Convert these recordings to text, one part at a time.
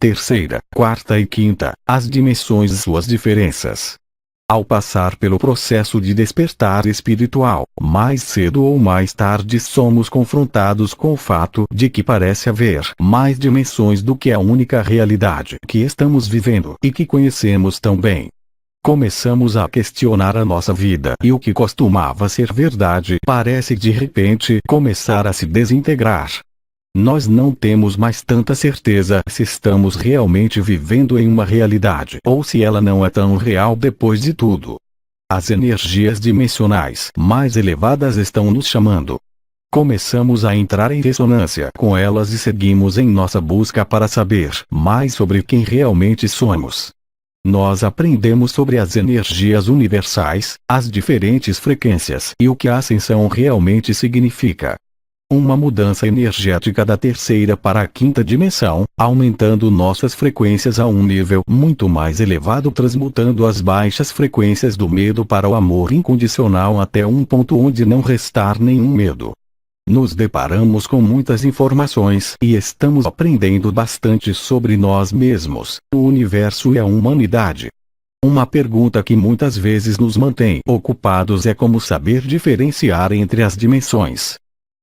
terceira, quarta e quinta, as dimensões e suas diferenças. Ao passar pelo processo de despertar espiritual, mais cedo ou mais tarde somos confrontados com o fato de que parece haver mais dimensões do que a única realidade que estamos vivendo e que conhecemos tão bem. Começamos a questionar a nossa vida e o que costumava ser verdade parece de repente começar a se desintegrar. Nós não temos mais tanta certeza se estamos realmente vivendo em uma realidade ou se ela não é tão real depois de tudo. As energias dimensionais mais elevadas estão nos chamando. Começamos a entrar em ressonância com elas e seguimos em nossa busca para saber mais sobre quem realmente somos. Nós aprendemos sobre as energias universais, as diferentes frequências e o que a ascensão realmente significa. Uma mudança energética da terceira para a quinta dimensão, aumentando nossas frequências a um nível muito mais elevado, transmutando as baixas frequências do medo para o amor incondicional até um ponto onde não restar nenhum medo. Nos deparamos com muitas informações e estamos aprendendo bastante sobre nós mesmos, o universo e a humanidade. Uma pergunta que muitas vezes nos mantém ocupados é como saber diferenciar entre as dimensões.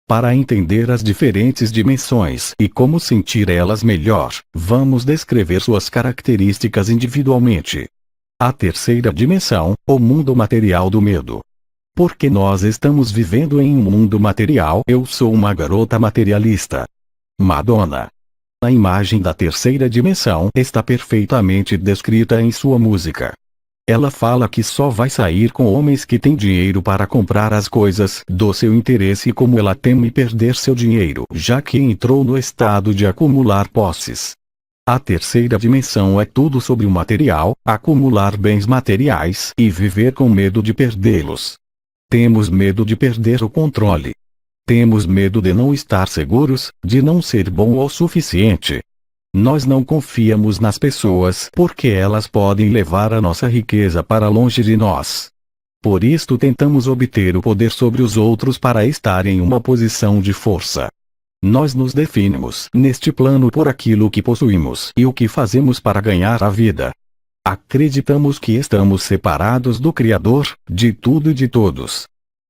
Para entender as diferentes dimensões e como sentir elas melhor, vamos descrever suas características individualmente. A terceira dimensão, o mundo material do medo. Porque nós estamos vivendo em um mundo material. Eu sou uma garota materialista. Madonna. A imagem da terceira dimensão está perfeitamente descrita em sua música. Ela fala que só vai sair com homens que têm dinheiro para comprar as coisas do seu interesse, e como ela teme perder seu dinheiro, já que entrou no estado de acumular posses. A terceira dimensão é tudo sobre o material, acumular bens materiais e viver com medo de perdê-los. Temos medo de perder o controle. Temos medo de não estar seguros, de não ser bom o suficiente. Nós não confiamos nas pessoas porque elas podem levar a nossa riqueza para longe de nós. Por isto tentamos obter o poder sobre os outros para estar em uma posição de força. Nós nos definimos neste plano por aquilo que possuímos e o que fazemos para ganhar a vida. Acreditamos que estamos separados do Criador, de tudo e de todos.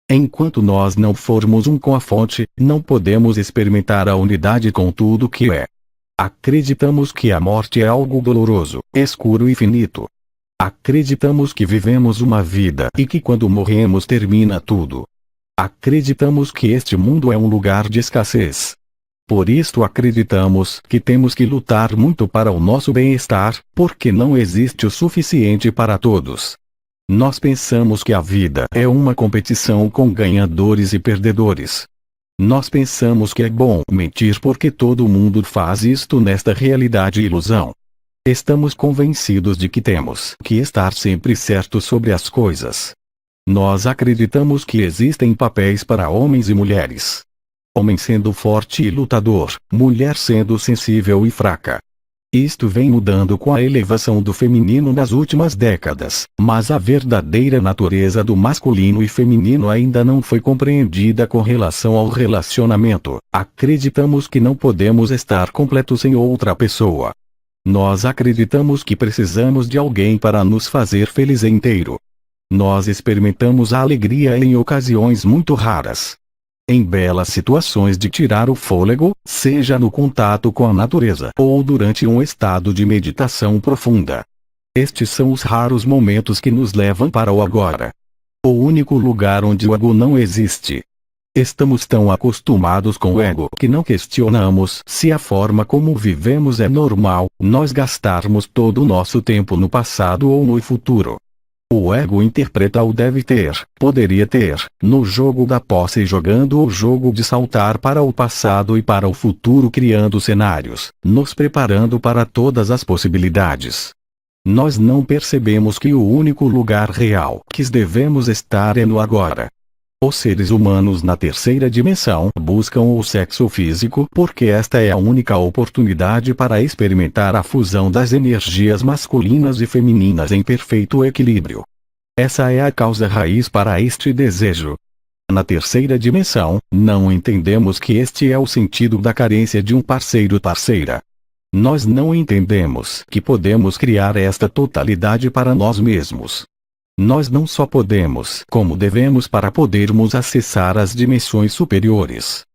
Enquanto nós não formos um com a fonte, não podemos experimentar a unidade com tudo que é. Acreditamos que a morte é algo doloroso, escuro e finito. Acreditamos que vivemos uma vida e que quando morremos termina tudo. Acreditamos que este mundo é um lugar de escassez. Por isto acreditamos que temos que lutar muito para o nosso bem-estar, porque não existe o suficiente para todos. Nós pensamos que a vida é uma competição com ganhadores e perdedores. Nós pensamos que é bom mentir porque todo mundo faz isto nesta realidade e ilusão. Estamos convencidos de que temos que estar sempre certos sobre as coisas. Nós acreditamos que existem papéis para homens e mulheres. Homem sendo forte e lutador, mulher sendo sensível e fraca. Isto vem mudando com a elevação do feminino nas últimas décadas, mas a verdadeira natureza do masculino e feminino ainda não foi compreendida com relação ao relacionamento. Acreditamos que não podemos estar completos sem outra pessoa. Nós acreditamos que precisamos de alguém para nos fazer feliz inteiro. Nós experimentamos a alegria em ocasiões muito raras. Em belas situações de tirar o fôlego, seja no contato com a natureza ou durante um estado de meditação profunda. Estes são os raros momentos que nos levam para o agora. O único lugar onde o ego não existe. Estamos tão acostumados com o ego que não questionamos se a forma como vivemos é normal, nós gastarmos todo o nosso tempo no passado ou no futuro. O ego interpreta o deve ter, poderia ter, no jogo da posse, jogando o jogo de saltar para o passado e para o futuro, criando cenários, nos preparando para todas as possibilidades. Nós não percebemos que o único lugar real que devemos estar é no agora. Os seres humanos na terceira dimensão buscam o sexo físico porque esta é a única oportunidade para experimentar a fusão das energias masculinas e femininas em perfeito equilíbrio. Essa é a causa raiz para este desejo. Na terceira dimensão, não entendemos que este é o sentido da carência de um parceiro-parceira. Nós não entendemos que podemos criar esta totalidade para nós mesmos. Nós não só podemos, como devemos para podermos acessar as dimensões superiores.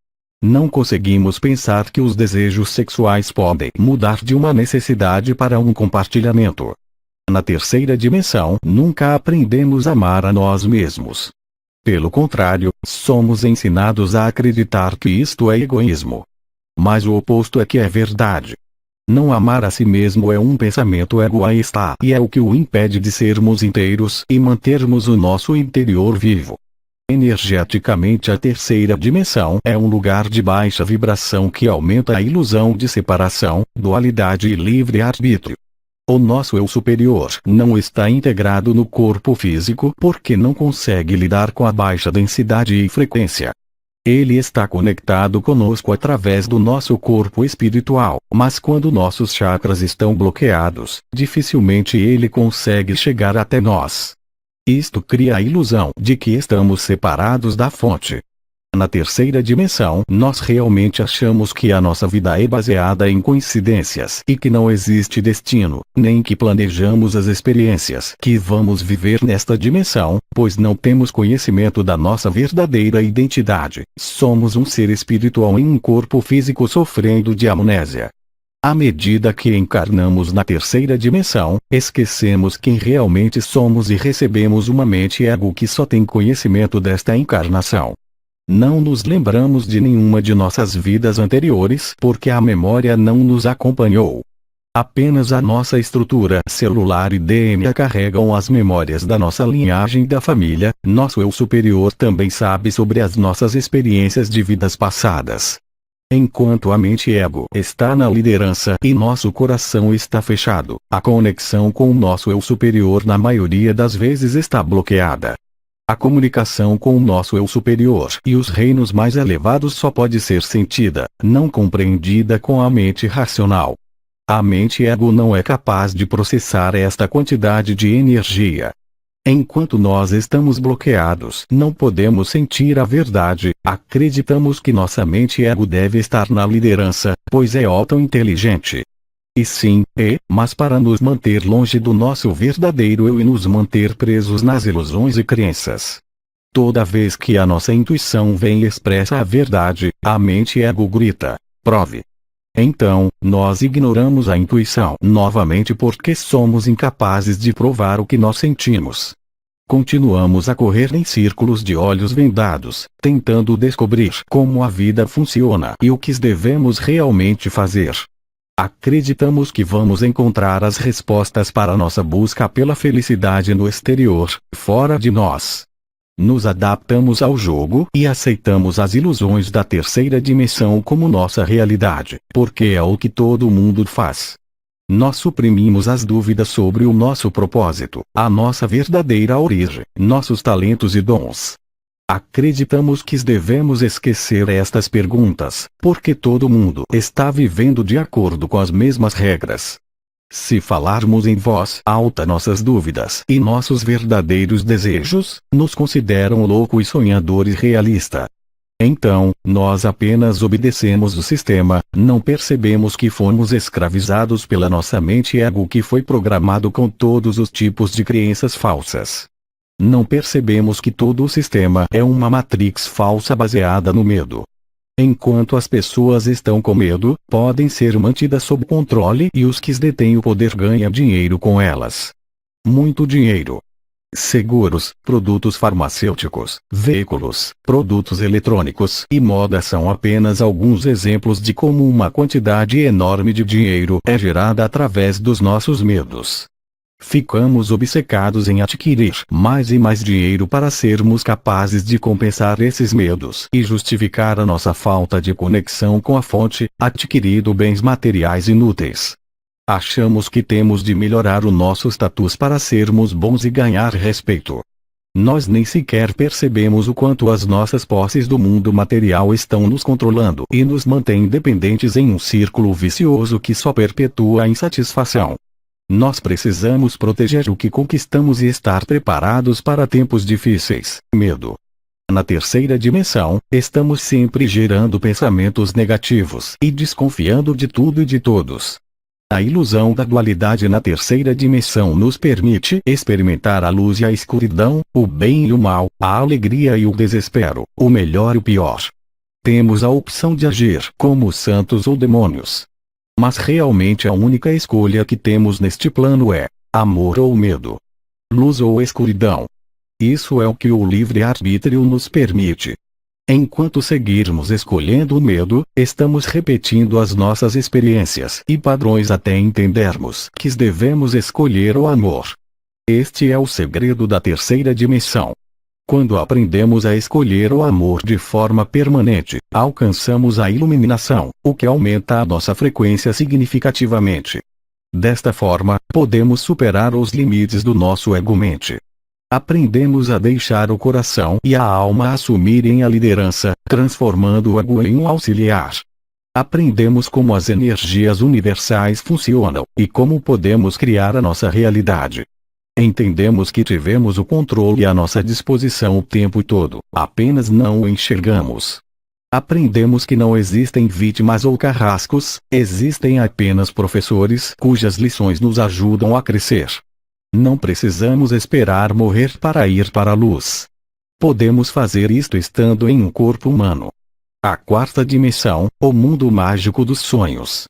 Não conseguimos pensar que os desejos sexuais podem mudar de uma necessidade para um compartilhamento. Na terceira dimensão, nunca aprendemos a amar a nós mesmos. Pelo contrário, somos ensinados a acreditar que isto é egoísmo. Mas o oposto é que é verdade. Não amar a si mesmo é um pensamento egoísta e é o que o impede de sermos inteiros e mantermos o nosso interior vivo. Energeticamente, a terceira dimensão é um lugar de baixa vibração que aumenta a ilusão de separação, dualidade e livre-arbítrio. O nosso eu superior não está integrado no corpo físico porque não consegue lidar com a baixa densidade e frequência. Ele está conectado conosco através do nosso corpo espiritual, mas quando nossos chakras estão bloqueados, dificilmente ele consegue chegar até nós. Isto cria a ilusão de que estamos separados da fonte. Na terceira dimensão, nós realmente achamos que a nossa vida é baseada em coincidências e que não existe destino, nem que planejamos as experiências que vamos viver nesta dimensão, pois não temos conhecimento da nossa verdadeira identidade. Somos um ser espiritual em um corpo físico sofrendo de amnésia. À medida que encarnamos na terceira dimensão, esquecemos quem realmente somos e recebemos uma mente ego que só tem conhecimento desta encarnação. Não nos lembramos de nenhuma de nossas vidas anteriores porque a memória não nos acompanhou. Apenas a nossa estrutura celular e DNA carregam as memórias da nossa linhagem da família. Nosso eu superior também sabe sobre as nossas experiências de vidas passadas. Enquanto a mente ego está na liderança e nosso coração está fechado, a conexão com o nosso eu superior na maioria das vezes está bloqueada. A comunicação com o nosso eu superior e os reinos mais elevados só pode ser sentida, não compreendida com a mente racional. A mente ego não é capaz de processar esta quantidade de energia. Enquanto nós estamos bloqueados, não podemos sentir a verdade, acreditamos que nossa mente ego deve estar na liderança, pois é auto-inteligente. E sim, mas para nos manter longe do nosso verdadeiro eu e nos manter presos nas ilusões e crenças. Toda vez que a nossa intuição vem e expressa a verdade, a mente ego grita: prove. Então, nós ignoramos a intuição novamente porque somos incapazes de provar o que nós sentimos. Continuamos a correr em círculos de olhos vendados, tentando descobrir como a vida funciona e o que devemos realmente fazer. Acreditamos que vamos encontrar as respostas para nossa busca pela felicidade no exterior, fora de nós. Nos adaptamos ao jogo e aceitamos as ilusões da terceira dimensão como nossa realidade, porque é o que todo mundo faz. Nós suprimimos as dúvidas sobre o nosso propósito, a nossa verdadeira origem, nossos talentos e dons. Acreditamos que devemos esquecer estas perguntas, porque todo mundo está vivendo de acordo com as mesmas regras. Se falarmos em voz alta nossas dúvidas e nossos verdadeiros desejos, nos consideram louco e sonhador irrealista. Então, nós apenas obedecemos o sistema, não percebemos que fomos escravizados pela nossa mente ego que foi programado com todos os tipos de crenças falsas. Não percebemos que todo o sistema é uma matrix falsa baseada no medo. Enquanto as pessoas estão com medo, podem ser mantidas sob controle e os que detêm o poder ganham dinheiro com elas. Muito dinheiro. Seguros, produtos farmacêuticos, veículos, produtos eletrônicos e moda são apenas alguns exemplos de como uma quantidade enorme de dinheiro é gerada através dos nossos medos. Ficamos obcecados em adquirir mais e mais dinheiro para sermos capazes de compensar esses medos e justificar a nossa falta de conexão com a fonte, adquirindo bens materiais inúteis. Achamos que temos de melhorar o nosso status para sermos bons e ganhar respeito. Nós nem sequer percebemos o quanto as nossas posses do mundo material estão nos controlando e nos mantêm dependentes em um círculo vicioso que só perpetua a insatisfação. Nós precisamos proteger o que conquistamos e estar preparados para tempos difíceis. Medo. Na terceira dimensão, estamos sempre gerando pensamentos negativos e desconfiando de tudo e de todos. A ilusão da dualidade na terceira dimensão nos permite experimentar a luz e a escuridão, o bem e o mal, a alegria e o desespero, o melhor e o pior. Temos a opção de agir como santos ou demônios. Mas realmente a única escolha que temos neste plano é amor ou medo, luz ou escuridão. Isso é o que o livre-arbítrio nos permite. Enquanto seguirmos escolhendo o medo, estamos repetindo as nossas experiências e padrões até entendermos que devemos escolher o amor. Este é o segredo da terceira dimensão. Quando aprendemos a escolher o amor de forma permanente, alcançamos a iluminação, o que aumenta a nossa frequência significativamente. Desta forma, podemos superar os limites do nosso ego-mente. Aprendemos a deixar o coração e a alma assumirem a liderança, transformando o ego em um auxiliar. Aprendemos como as energias universais funcionam, e como podemos criar a nossa realidade. Entendemos que tivemos o controle à nossa disposição o tempo todo, apenas não o enxergamos. Aprendemos que não existem vítimas ou carrascos, existem apenas professores cujas lições nos ajudam a crescer. Não precisamos esperar morrer para ir para a luz. Podemos fazer isto estando em um corpo humano. A quarta dimensão, o mundo mágico dos sonhos.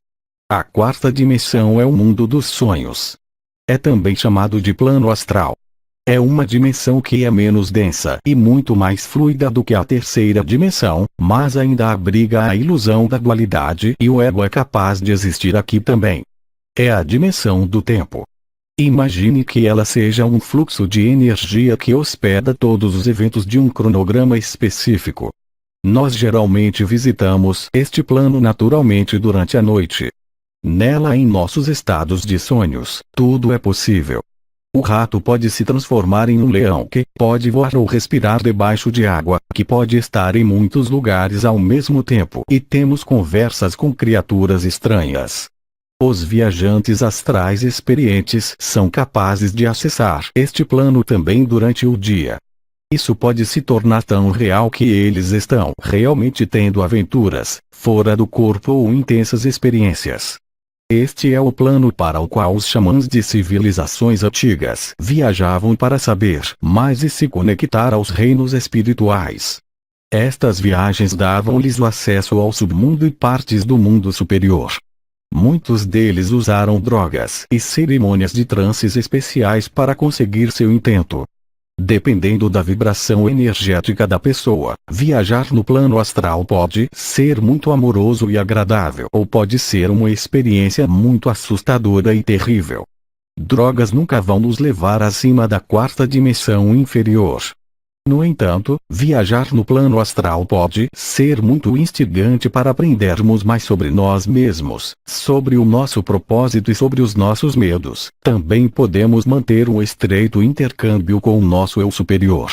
A quarta dimensão é o mundo dos sonhos. É também chamado de plano astral. É uma dimensão que é menos densa e muito mais fluida do que a terceira dimensão, mas ainda abriga a ilusão da dualidade e o ego é capaz de existir aqui também. É a dimensão do tempo. Imagine que ela seja um fluxo de energia que hospeda todos os eventos de um cronograma específico. Nós geralmente visitamos este plano naturalmente durante a noite. Nela, em nossos estados de sonhos, tudo é possível. O rato pode se transformar em um leão que pode voar ou respirar debaixo de água, que pode estar em muitos lugares ao mesmo tempo, e temos conversas com criaturas estranhas. Os viajantes astrais experientes são capazes de acessar este plano também durante o dia. Isso pode se tornar tão real que eles estão realmente tendo aventuras fora do corpo ou intensas experiências. Este é o plano para o qual os xamãs de civilizações antigas viajavam para saber mais e se conectar aos reinos espirituais. Estas viagens davam-lhes o acesso ao submundo e partes do mundo superior. Muitos deles usaram drogas e cerimônias de transes especiais para conseguir seu intento. Dependendo da vibração energética da pessoa, viajar no plano astral pode ser muito amoroso e agradável ou pode ser uma experiência muito assustadora e terrível. Drogas nunca vão nos levar acima da quarta dimensão inferior. No entanto, viajar no plano astral pode ser muito instigante para aprendermos mais sobre nós mesmos, sobre o nosso propósito e sobre os nossos medos. Também podemos manter um estreito intercâmbio com o nosso eu superior.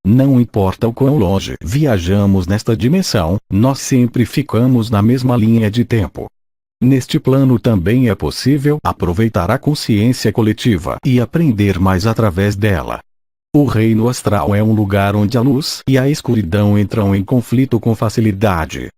Não importa o quão longe viajamos nesta dimensão, nós sempre ficamos na mesma linha de tempo. Neste plano também é possível aproveitar a consciência coletiva e aprender mais através dela. O reino astral é um lugar onde a luz e a escuridão entram em conflito com facilidade.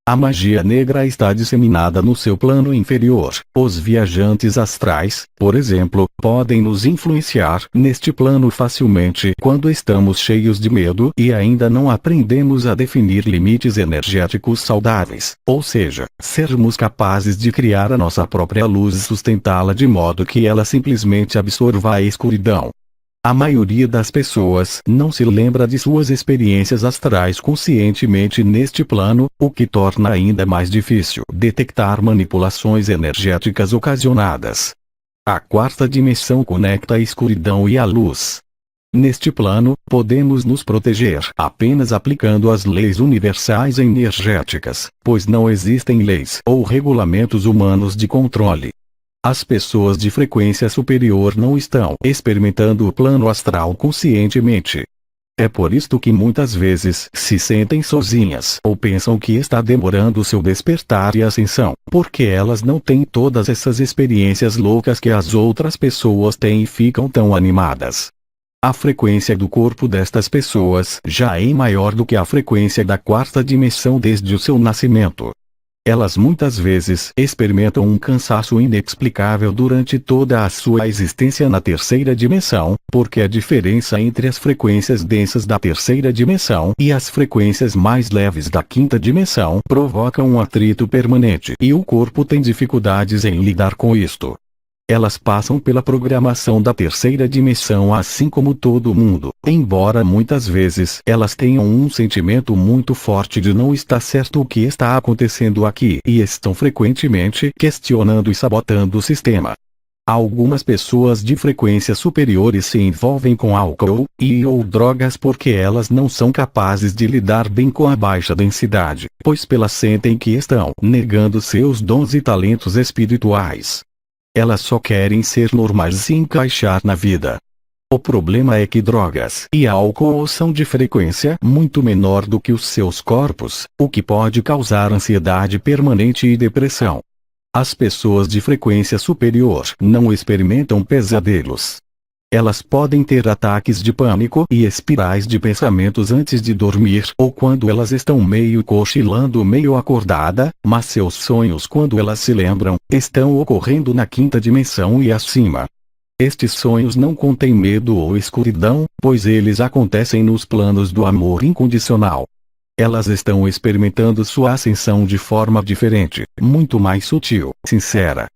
A magia negra está disseminada no seu plano inferior. Os viajantes astrais, por exemplo, podem nos influenciar neste plano facilmente quando estamos cheios de medo e ainda não aprendemos a definir limites energéticos saudáveis, ou seja, sermos capazes de criar a nossa própria luz e sustentá-la de modo que ela simplesmente absorva a escuridão. A maioria das pessoas não se lembra de suas experiências astrais conscientemente neste plano, o que torna ainda mais difícil detectar manipulações energéticas ocasionadas. A quarta dimensão conecta a escuridão e a luz. Neste plano, podemos nos proteger apenas aplicando as leis universais energéticas, pois não existem leis ou regulamentos humanos de controle. As pessoas de frequência superior não estão experimentando o plano astral conscientemente. É por isto que muitas vezes se sentem sozinhas ou pensam que está demorando seu despertar e ascensão, porque elas não têm todas essas experiências loucas que as outras pessoas têm e ficam tão animadas. A frequência do corpo destas pessoas já é maior do que a frequência da quarta dimensão desde o seu nascimento. Elas muitas vezes experimentam um cansaço inexplicável durante toda a sua existência na terceira dimensão, porque a diferença entre as frequências densas da terceira dimensão e as frequências mais leves da quinta dimensão provoca um atrito permanente e o corpo tem dificuldades em lidar com isto. Elas passam pela programação da terceira dimensão assim como todo mundo, embora muitas vezes elas tenham um sentimento muito forte de não estar certo o que está acontecendo aqui e estão frequentemente questionando e sabotando o sistema. Algumas pessoas de frequências superiores se envolvem com álcool ou drogas porque elas não são capazes de lidar bem com a baixa densidade, pois elas sentem que estão negando seus dons e talentos espirituais. Elas só querem ser normais e se encaixar na vida. O problema é que drogas e álcool são de frequência muito menor do que os seus corpos, o que pode causar ansiedade permanente e depressão. As pessoas de frequência superior não experimentam pesadelos. Elas podem ter ataques de pânico e espirais de pensamentos antes de dormir ou quando elas estão meio cochilando meio acordada, mas seus sonhos quando elas se lembram, estão ocorrendo na quinta dimensão e acima. Estes sonhos não contêm medo ou escuridão, pois eles acontecem nos planos do amor incondicional. Elas estão experimentando sua ascensão de forma diferente, muito mais sutil, sincera.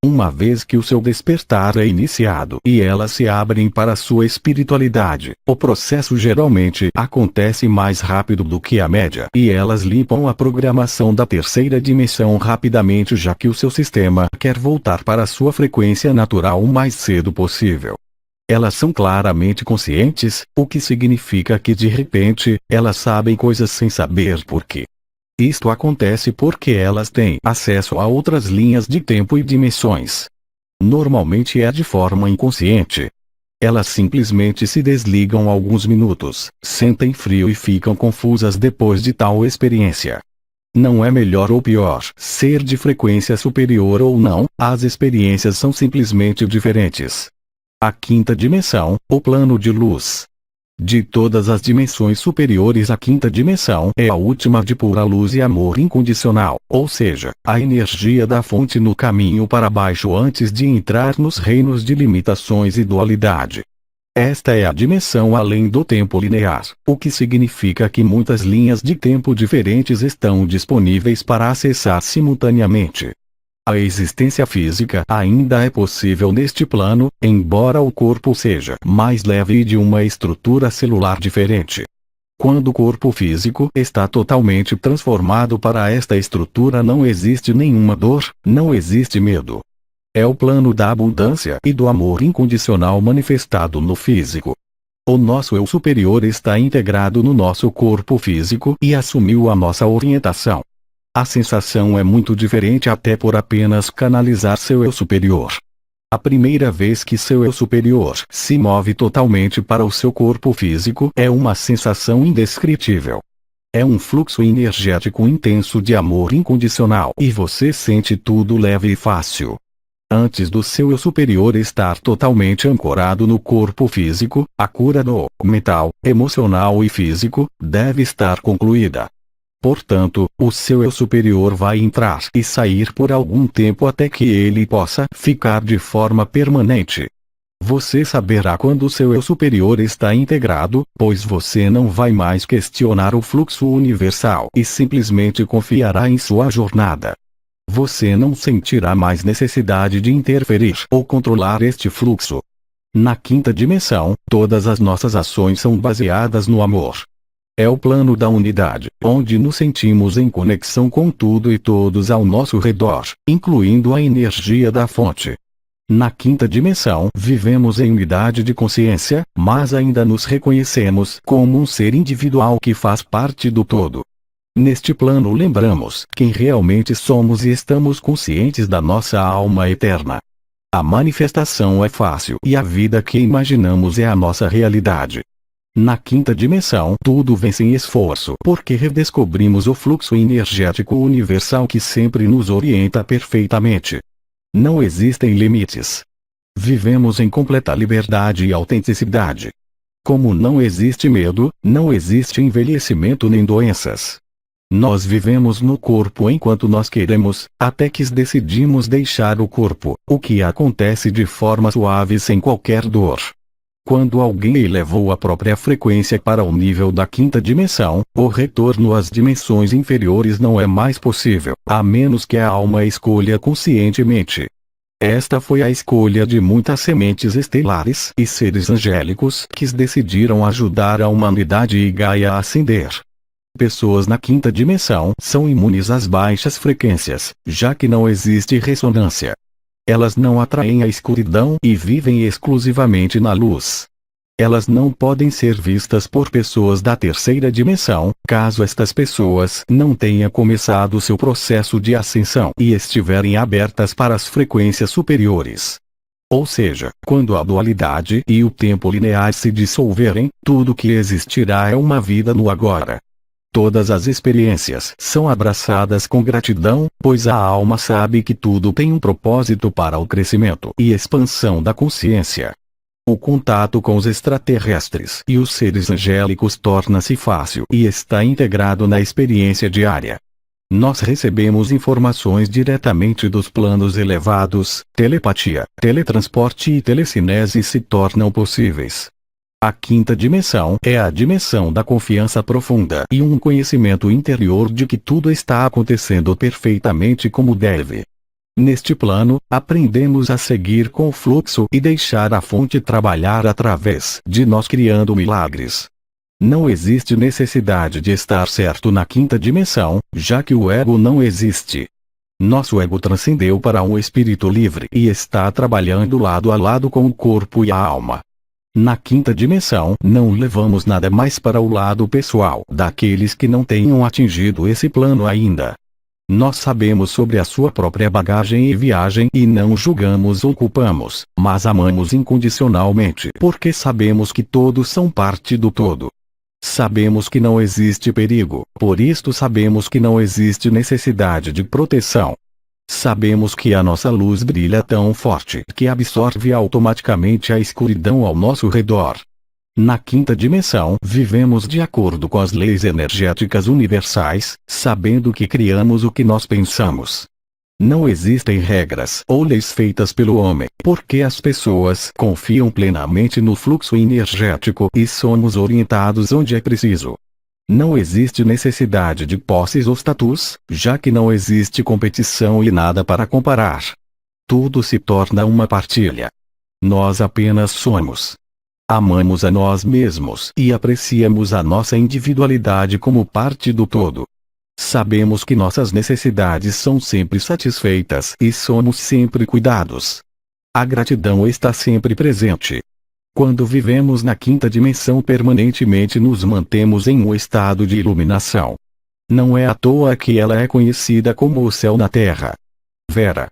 Uma vez que o seu despertar é iniciado e elas se abrem para a sua espiritualidade, o processo geralmente acontece mais rápido do que a média e elas limpam a programação da terceira dimensão rapidamente já que o seu sistema quer voltar para a sua frequência natural o mais cedo possível. Elas são claramente conscientes, o que significa que de repente, elas sabem coisas sem saber por quê. Isto acontece porque elas têm acesso a outras linhas de tempo e dimensões. Normalmente é de forma inconsciente. Elas simplesmente se desligam alguns minutos, sentem frio e ficam confusas depois de tal experiência. Não é melhor ou pior ser de frequência superior ou não, as experiências são simplesmente diferentes. A quinta dimensão, o plano de luz. De todas as dimensões superiores, a quinta dimensão é a última de pura luz e amor incondicional, ou seja, a energia da fonte no caminho para baixo antes de entrar nos reinos de limitações e dualidade. Esta é a dimensão além do tempo linear, o que significa que muitas linhas de tempo diferentes estão disponíveis para acessar simultaneamente. A existência física ainda é possível neste plano, embora o corpo seja mais leve e de uma estrutura celular diferente. Quando o corpo físico está totalmente transformado para esta estrutura, não existe nenhuma dor, não existe medo. É o plano da abundância e do amor incondicional manifestado no físico. O nosso eu superior está integrado no nosso corpo físico e assumiu a nossa orientação. A sensação é muito diferente até por apenas canalizar seu eu superior. A primeira vez que seu eu superior se move totalmente para o seu corpo físico é uma sensação indescritível. É um fluxo energético intenso de amor incondicional e você sente tudo leve e fácil. Antes do seu eu superior estar totalmente ancorado no corpo físico, a cura do mental, emocional e físico deve estar concluída. Portanto, o seu eu superior vai entrar e sair por algum tempo até que ele possa ficar de forma permanente. Você saberá quando o seu eu superior está integrado, pois você não vai mais questionar o fluxo universal e simplesmente confiará em sua jornada. Você não sentirá mais necessidade de interferir ou controlar este fluxo. Na quinta dimensão, todas as nossas ações são baseadas no amor. É o plano da unidade, onde nos sentimos em conexão com tudo e todos ao nosso redor, incluindo a energia da fonte. Na quinta dimensão, vivemos em unidade de consciência, mas ainda nos reconhecemos como um ser individual que faz parte do todo. Neste plano lembramos quem realmente somos e estamos conscientes da nossa alma eterna. A manifestação é fácil e a vida que imaginamos é a nossa realidade. Na quinta dimensão, tudo vem sem esforço porque redescobrimos o fluxo energético universal que sempre nos orienta perfeitamente. Não existem limites. Vivemos em completa liberdade e autenticidade. Como não existe medo, não existe envelhecimento nem doenças. Nós vivemos no corpo enquanto nós queremos, até que decidimos deixar o corpo, o que acontece de forma suave sem qualquer dor. Quando alguém elevou a própria frequência para o nível da quinta dimensão, o retorno às dimensões inferiores não é mais possível, a menos que a alma escolha conscientemente. Esta foi a escolha de muitas sementes estelares e seres angélicos que decidiram ajudar a humanidade e Gaia a ascender. Pessoas na quinta dimensão são imunes às baixas frequências, já que não existe ressonância. Elas não atraem a escuridão e vivem exclusivamente na luz. Elas não podem ser vistas por pessoas da terceira dimensão, caso estas pessoas não tenham começado seu processo de ascensão e estiverem abertas para as frequências superiores. Ou seja, quando a dualidade e o tempo linear se dissolverem, tudo que existirá é uma vida no agora. Todas as experiências são abraçadas com gratidão, pois a alma sabe que tudo tem um propósito para o crescimento e expansão da consciência. O contato com os extraterrestres e os seres angélicos torna-se fácil e está integrado na experiência diária. Nós recebemos informações diretamente dos planos elevados, telepatia, teletransporte e telecinese se tornam possíveis. A quinta dimensão é a dimensão da confiança profunda e um conhecimento interior de que tudo está acontecendo perfeitamente como deve. Neste plano, aprendemos a seguir com o fluxo e deixar a fonte trabalhar através de nós criando milagres. Não existe necessidade de estar certo na quinta dimensão, já que o ego não existe. Nosso ego transcendeu para um espírito livre e está trabalhando lado a lado com o corpo e a alma. Na quinta dimensão não levamos nada mais para o lado pessoal daqueles que não tenham atingido esse plano ainda. Nós sabemos sobre a sua própria bagagem e viagem e não julgamos ou culpamos, mas amamos incondicionalmente porque sabemos que todos são parte do todo. Sabemos que não existe perigo, por isto sabemos que não existe necessidade de proteção. Sabemos que a nossa luz brilha tão forte que absorve automaticamente a escuridão ao nosso redor. Na quinta dimensão vivemos de acordo com as leis energéticas universais, sabendo que criamos o que nós pensamos. Não existem regras ou leis feitas pelo homem, porque as pessoas confiam plenamente no fluxo energético e somos orientados onde é preciso. Não existe necessidade de posses ou status, já que não existe competição e nada para comparar. Tudo se torna uma partilha. Nós apenas somos. Amamos a nós mesmos e apreciamos a nossa individualidade como parte do todo. Sabemos que nossas necessidades são sempre satisfeitas e somos sempre cuidados. A gratidão está sempre presente. Quando vivemos na quinta dimensão permanentemente nos mantemos em um estado de iluminação. Não é à toa que ela é conhecida como o céu na terra. Vera.